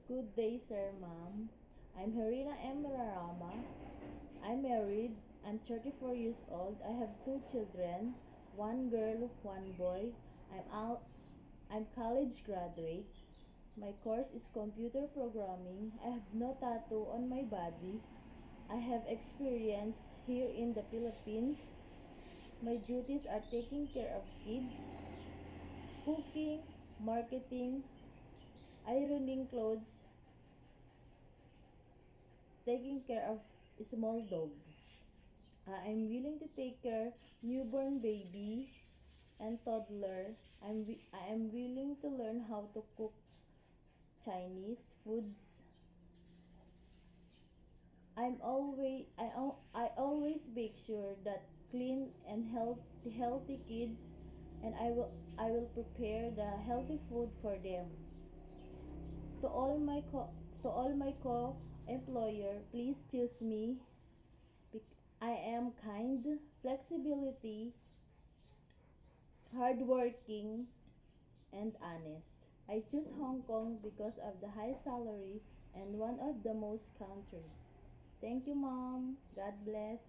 Good day, sir, ma'am. I'm Harina M. Rarama. I'm married. I'm 34 years old. I have two children, one girl, one boy. I'm college graduate. My course is computer programming. I have no tattoo on my body. I have experience here in the Philippines. My duties are taking care of kids, cooking, marketing, ironing clothes, taking care of a small dog. I'm willing to take care newborn baby and toddler. I am willing to learn how to cook Chinese foods. I always make sure that clean and healthy kids, and I will prepare the healthy food for them. To all my co-employer, please choose me. I am kind, flexibility, hardworking, and honest. I choose Hong Kong because of the high salary and one of the most country. Thank you, Mom. God bless.